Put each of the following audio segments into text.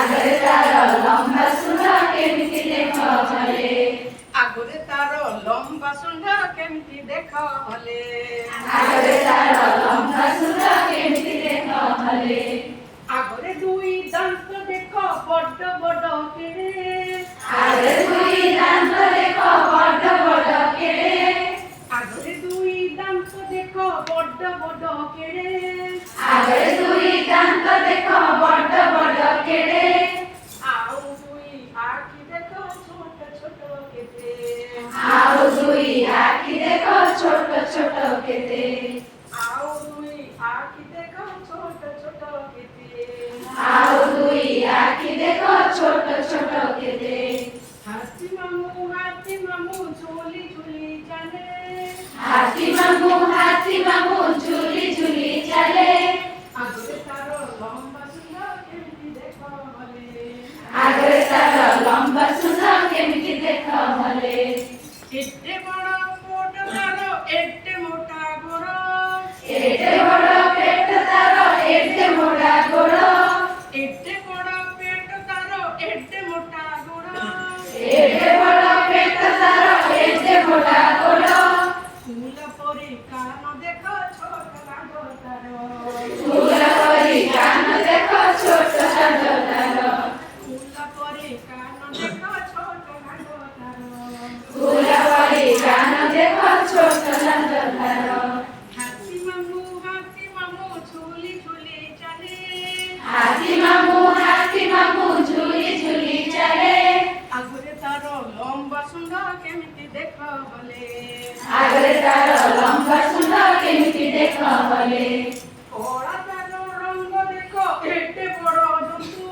ଆଗରେ ତାର ଲମ୍ବା ଶୁଣ୍ଢ କେମିତି ଦେଖ ଭଲେ। ଆଗରେ ତାର ଲମ୍ବା ଶୁଣ୍ଢ କେମିତି ଦେଖ ଭଲେ। ଆଗରେ ତାର ଲମ୍ବା ଶୁଣ୍ଢ କେମିତି ଦେଖ ଭଲେ। ଆଗରେ ଦୁଇ ଦାନ୍ତ ଦେଖ ବଡ ବଡ କେଡ଼େ। ଆଗରେ ଦୁଇ ଦାନ୍ତ ଦେଖ ବଡ ବଡ କେଡ଼େ। ଆଗରେ ଦୁଇ ଦାନ୍ତ ଦେଖ ବଡ ବଡ କେଡ଼େ। ଆଗରେ ଦୁଇ ଦାନ୍ତ ଦେଖ ବଡ ବଡ କେଡ଼େ। ଆଉ ଦୁଇ ଆଖି ଦେଖ ଛୋଟ ଛୋଟ କେତେ। ଆଉ ଦୁଇ ଆଖି ଦେଖ ଛୋଟ ଛୋଟ କେତେ। ଆଉ ଦୁଇ ଆଖି ଦେଖ ଛୋଟ ଛୋଟ କେତେ। ଆଉ ଦୁଇ ଆଖି ଦେଖ ଛୋଟ ଛୋଟ କେତେ। ହାତୀ ମାମୁଁ ଝୁଲି ଝୁଲି ଚାଲେ। ହାତୀ ମାମୁଁ ଝୁଲି ଝୁଲି ଚାଲେ। ଆଗରେ ତାର ଲମ୍ବା ଶୁଣ୍ଢ କେମିତି ଦେଖ ଭଲେ। ଆଗରେ ତାର ଲମ୍ବା ଶୁଣ୍ଢ କେମିତି ଦେଖ ଭଲେ। ଏତେ ବଡ଼ ପୋଟ ତାର ଏତେ ମୋଟା ଗୋଡ଼। ଏତେ ବଡ ପେଟ ତାର ଏତେ ମୋଟା ଗୋଡ଼। ଏତେ ବଡ଼ ପେଟ ତାର ଏତେ ମୋଟା ଗୋଡ଼। ଏତେ ବଡ ପେଟ ତାର ଏତେ ମୋଟା ଗୋଡ଼। ଫୁଲ ପରି କାନ ଦେଖ ଛୋଟ କାନ ତାର। ଫୁଲ ପରି କାନ ଦେଖ ଛୋଟ କାନ ତାର। ଫୁଲ ପରି କାନ ଦେଖ ଛୋଟ କାନ ତାର। ଫୁଲ ପରି କାନ ଦେଖ ଛୋଟ କାନ ତାର। ହାତୀ ମାମୁଁ ଝୁଲି ଝୁଲି ଚାଲେ। ହାତୀ ମାମୁଁ ଝୁଲି ଝୁଲି ଚାଲେ। ଆଗରେ ତାର ଲମ୍ବା ଶୁଣ୍ଢ କେମିତି ଦେଖ ଭଲେ। ଆଗରେ ତାର ଲମ୍ବା ଶୁଣ୍ଢ କେମିତି ଦେଖ ଭଲେ। କଳା ତାର ରଙ୍ଗ ଦେଖ ଏତେ ବଡ଼ ଜନ୍ତୁ।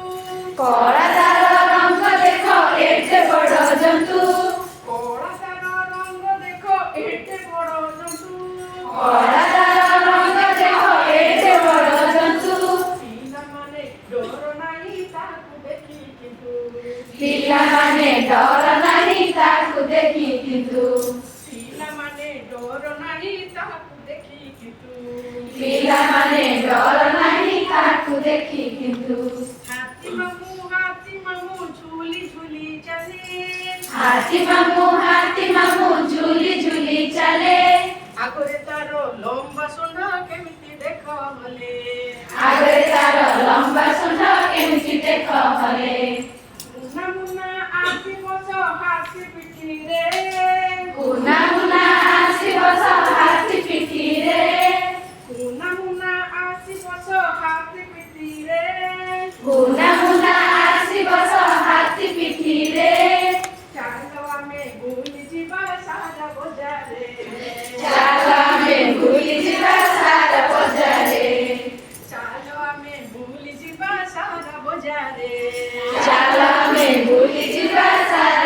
କଳା ତାର ରଙ୍ଗ ଦେଖ ଏତେ ବଡ ଜନ୍ତୁ। କଳା ତାର ରଙ୍ଗ ଦେଖ ଏତେ ବଡ଼ ଜନ୍ତୁ। କଳା ତାର ରଙ୍ଗ ଦେଖ ଏତେ ବଡ ଜନ୍ତୁ। ପିଲାମାନେ ଡର ନାହିଁ ତାକୁ ଦେଖି କିନ୍ତୁ। ପିଲାମାନେ ଡର ନାହିଁ ତାକୁ ଦେଖି କିନ୍ତୁ। ପିଲାମାନେ ଡର ନାହିଁ ତାକୁ ଦେଖି କିନ୍ତୁ। ପିଲାମାନେ ଡର ନାହିଁ ତାକୁ ଦେଖି କିନ୍ତୁ। ହାତୀ ମାମୁଁ ଝୁଲି ଝୁଲି ଚାଲେ। ହାତୀ ମାମୁଁ ଝୁଲି ଝୁଲି ଚାଲେ। ଆଗରେ ତାର ଲମ୍ବା ଶୁଣ୍ଢ କେମିତି ଦେଖ ଭଲେ। ଆଗରେ ତାର ଲମ୍ବା ଶୁଣ୍ଢ କେମିତି ଦେଖ ଭଲେ। ମୁନା ଆସି ବସ ହାତୀ ପିଠିରେ। ମୁନା ଆସି ବସ ହାତୀ ପିଠିରେ। ମୁନା ଆସି ବସ ହାତୀ ପିଠିରେ। ମୁନା ଆସି ବସ ହାତୀ ପିଠିରେ। ଚାଲ ଆମେ ବୁଲି ଯିବା ସାରା ବଜାରେ। ଚାଲ ଆମେ ବୁଲି ଯିବା ସାରା ବଜାରେ। ଚାଲ ଆମେ ବୁଲି ଯିବା ସାରା ବଜାରେ। ଚାଲ ଆମେ ବୁଲି ଯିବା ସାରା